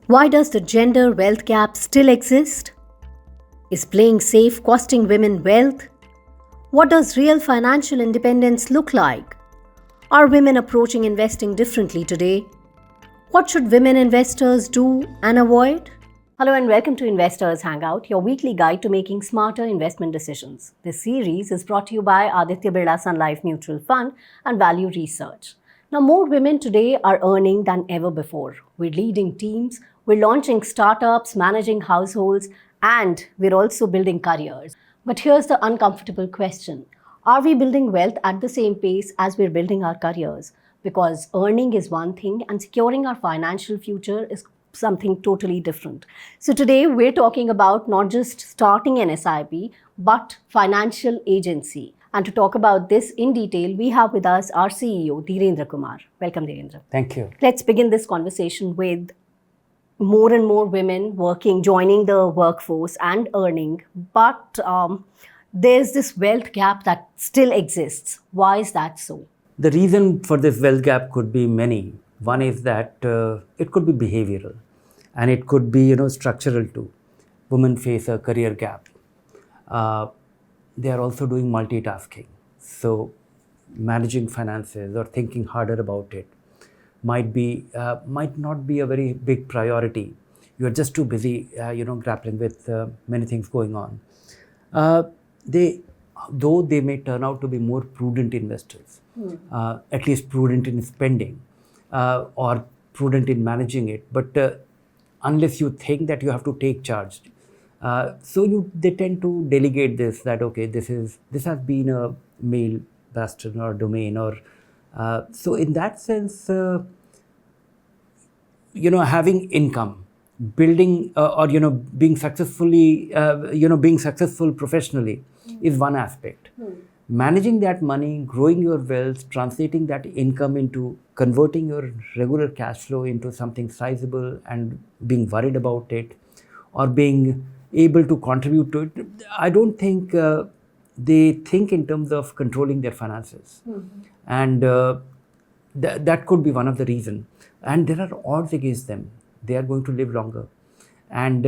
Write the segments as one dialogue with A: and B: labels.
A: Why does the gender wealth gap still exist? Is playing safe costing women wealth? What does real financial independence look like? Are women approaching investing differently today? What should women investors do and avoid? Hello and welcome to Investors Hangout, your weekly guide to making smarter investment decisions. This series is brought to you by Aditya Birla Sun Life Mutual Fund and Value Research. Now, more women today are earning than ever before. We're leading teams, we're launching startups, managing households, and we're also building careers. But here's the uncomfortable question. Are we building wealth at the same pace as we're building our careers? Because earning is one thing and securing our financial future is something totally different. So today we're talking about not just starting an SIP, but financial agency. And to talk about this in detail, we have with us our CEO, Dhirendra Kumar. Welcome, Dhirendra.
B: Thank you.
A: Let's begin this conversation with more and more women joining the workforce and earning, but there's this wealth gap that still exists. Why is that so?
B: The reason for this wealth gap could be many. One is that it could be behavioral, and it could be structural too. Women face a career gap. They are also doing multitasking. So managing finances or thinking harder about it might not be a very big priority. You are just too busy, grappling with many things going on. Though they may turn out to be more prudent investors, at least prudent in spending or prudent in managing it. But unless you think that you have to take charge, they tend to delegate this. That okay, this has been a male bastion or domain, or so in that sense, having income, building or being being successful professionally is one aspect. Managing that money, growing your wealth, translating that income into converting your regular cash flow into something sizable and being worried about it or being able to contribute to it. I don't think they think in terms of controlling their finances. And that could be one of the reasons. And there are odds against them. They are going to live longer, and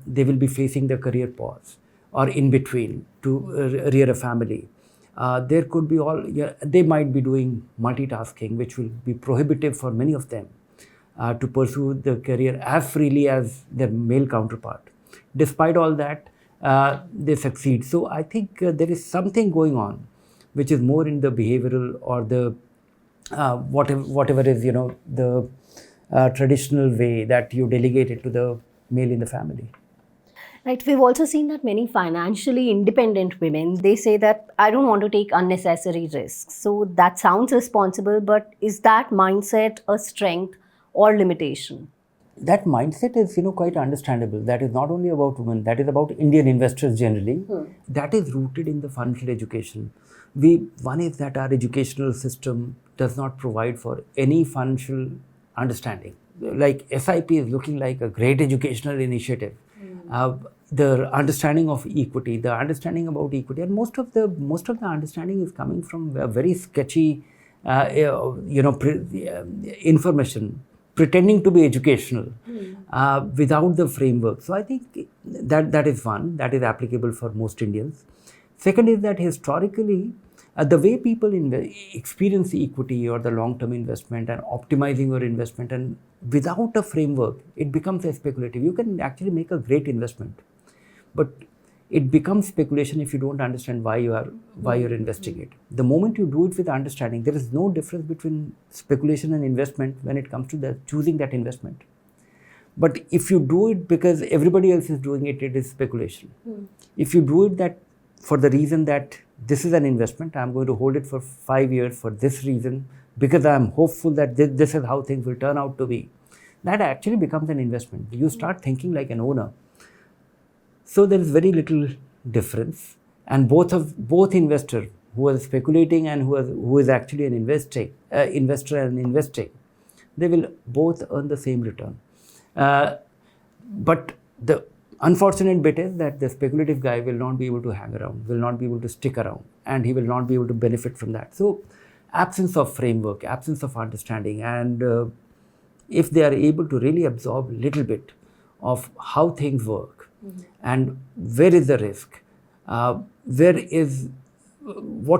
B: they will be facing the career pause or in between to rear a family. There could be they might be doing multitasking, which will be prohibitive for many of them to pursue the career as freely as their male counterpart. Despite all that, they succeed. So I think there is something going on, which is more in the behavioral or the whatever is the traditional way that you delegate it to the male in the family.
A: Right. We've also seen that many financially independent women, they say that I don't want to take unnecessary risks. So that sounds responsible, but is that mindset a strength or limitation?
B: That mindset is quite understandable. That is not only about women, that is about Indian investors generally. That is rooted in the financial education. One is that our educational system does not provide for any financial understanding. Like SIP is looking like a great educational initiative. The understanding of equity, the understanding about equity, and most of the understanding is coming from a very sketchy, information, pretending to be educational without the framework. So I think that is one that is applicable for most Indians. Second is that historically, the way people experience equity or the long-term investment and optimizing your investment, and without a framework, it becomes a speculative. You can actually make a great investment, but it becomes speculation if you don't understand why you're investing it. The moment you do it with understanding, there is no difference between speculation and investment when it comes to choosing that investment. But if you do it because everybody else is doing it, it is speculation. If you do it that for the reason that this is an investment, I'm going to hold it for 5 years for this reason, because I'm hopeful that this is how things will turn out to be, that actually becomes an investment. You start thinking like an owner. So there is very little difference, and both investor who is speculating and who is actually an investor and investing, they will both earn the same return. But the unfortunate bit is that the speculative guy will not be able to hang around, will not be able to stick around, and he will not be able to benefit from that. So absence of framework, absence of understanding, and if they are able to really absorb a little bit of how things work and where is the risk, what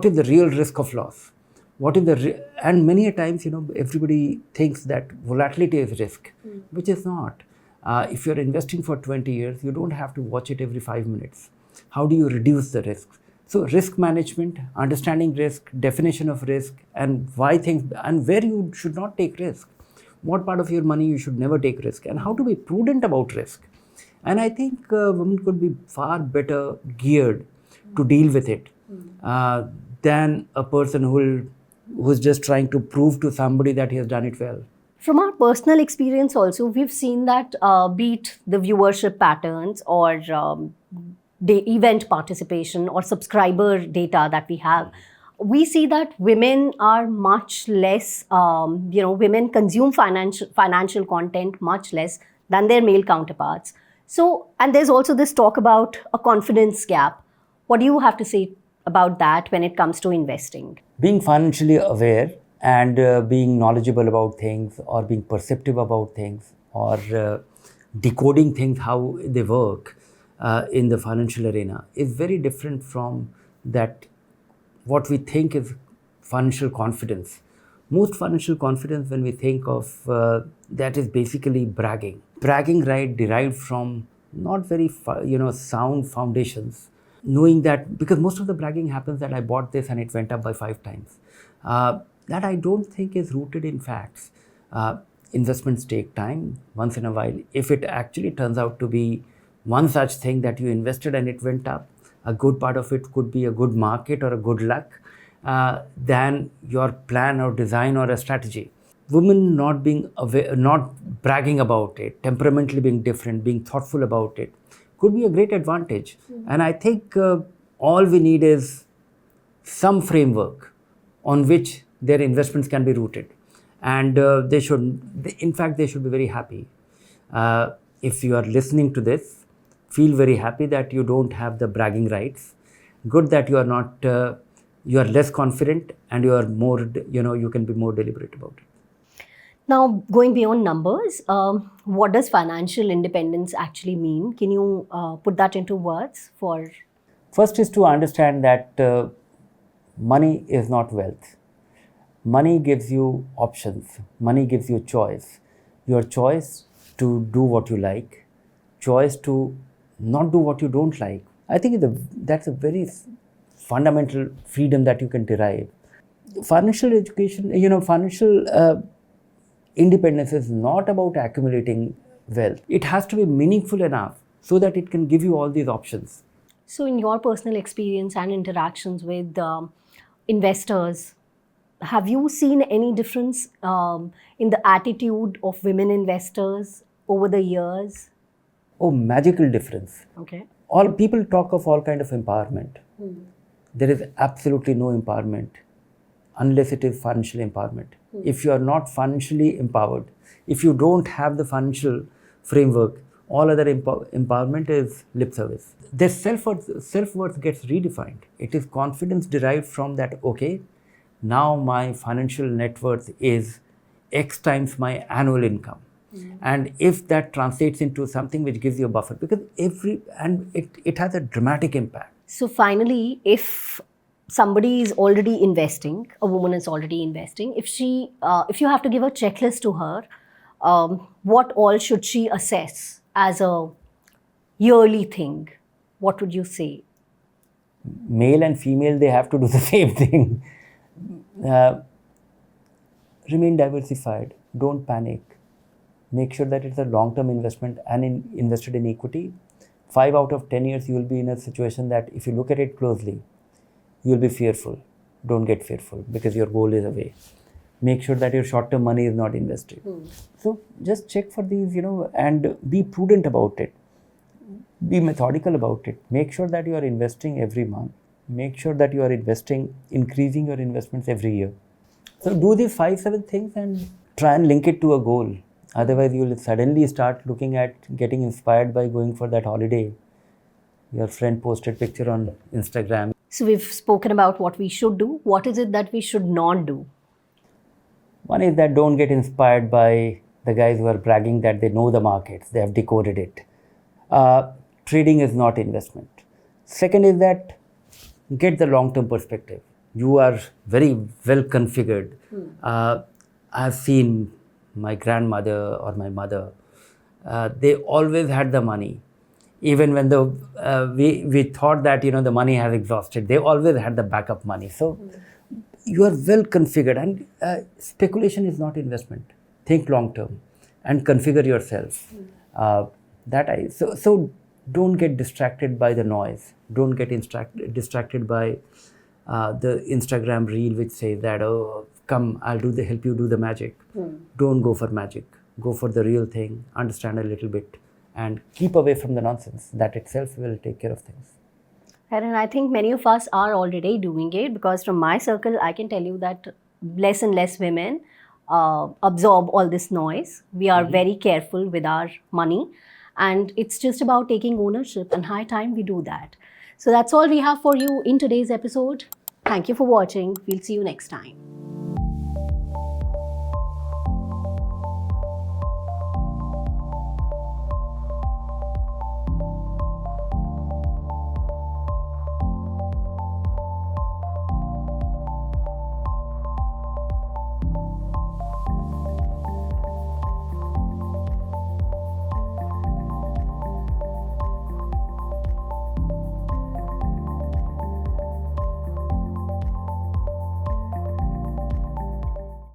B: is the real risk of loss, what is and many a times, everybody thinks that volatility is risk, which is not. If you're investing for 20 years, you don't have to watch it every 5 minutes. How do you reduce the risks? So risk management, understanding risk, definition of risk, and why things, and where you should not take risk, what part of your money you should never take risk, and how to be prudent about risk. And I think women could be far better geared to deal with it than a person who's just trying to prove to somebody that he has done it well.
A: From our personal experience also, we've seen that be it the viewership patterns or the event participation or subscriber data that we have, we see that women are much less, women consume financial content much less than their male counterparts. So, and there's also this talk about a confidence gap. What do you have to say about that when it comes to investing?
B: Being financially aware and being knowledgeable about things, or being perceptive about things, or decoding things, how they work in the financial arena, is very different from that what we think is financial confidence. Most financial confidence, when we think of that, is basically bragging. Bragging, right, derived from not very sound foundations. Knowing that, because most of the bragging happens that I bought this and it went up by 5 times. That I don't think is rooted in facts. Investments take time. Once in a while, if it actually turns out to be one such thing that you invested and it went up, a good part of it could be a good market or a good luck than your plan or design or a strategy. Women not being aware, not bragging about it, temperamentally being different, being thoughtful about it, could be a great advantage. And I think all we need is some framework on which their investments can be rooted. And they should be very happy. If you are listening to this, feel very happy that you don't have the bragging rights. Good that you are not, you are less confident, and you are more, you can be more deliberate about it.
A: Now, going beyond numbers, what does financial independence actually mean? Can you put that into words for?
B: First is to understand that money is not wealth. Money gives you options. Money gives you choice. Your choice to do what you like, choice to not do what you don't like. I think that's a very fundamental freedom that you can derive. Financial education, financial independence is not about accumulating wealth. It has to be meaningful enough so that it can give you all these options.
A: So, in your personal experience and interactions with investors, have you seen any difference in the attitude of women investors over the years?
B: Oh, magical difference.
A: Okay.
B: All people talk of all kind of empowerment. There is absolutely no empowerment unless it is financial empowerment. If you are not financially empowered, if you don't have the financial framework, all other empowerment is lip service. Their self-worth gets redefined. It is confidence derived from that, okay, now my financial net worth is X times my annual income. And if that translates into something which gives you a buffer, because it has a dramatic impact.
A: So finally, if somebody is already investing, a woman is already investing, if you have to give a checklist to her, what all should she assess as a yearly thing? What would you say?
B: Male and female, they have to do the same thing. Remain diversified. Don't panic. Make sure that it's a long-term investment and invested in equity. 5 out of 10 years, you will be in a situation that if you look at it closely, you will be fearful. Don't get fearful because your goal is away. Make sure that your short-term money is not invested. So just check for these, and be prudent about it. Be methodical about it. Make sure that you are investing every month. Make sure that you are increasing your investments every year. So do these 5-7 things and try and link it to a goal. Otherwise, you will suddenly start looking at getting inspired by going for that holiday. Your friend posted picture on Instagram.
A: So we've spoken about what we should do. What is it that we should not do?
B: One is that don't get inspired by the guys who are bragging that they know the markets, they have decoded it. Trading is not investment. Second is that get the long-term perspective. You are very well configured. I've seen my grandmother or my mother. They always had the money, even when we thought that the money has exhausted. They always had the backup money. So you are well configured, and speculation is not investment. Think long term and configure yourself. So don't get distracted by the noise. Don't get distracted by the Instagram reel which says that, oh, come, I'll help you do the magic. Don't go for magic. Go for the real thing. Understand a little bit, and keep away from the nonsense. That itself will take care of things.
A: And I think many of us are already doing it, because from my circle, I can tell you that less and less women absorb all this noise. We are very careful with our money, and it's just about taking ownership, and high time we do that. So that's all we have for you in today's episode. Thank you for watching. We'll see you next time.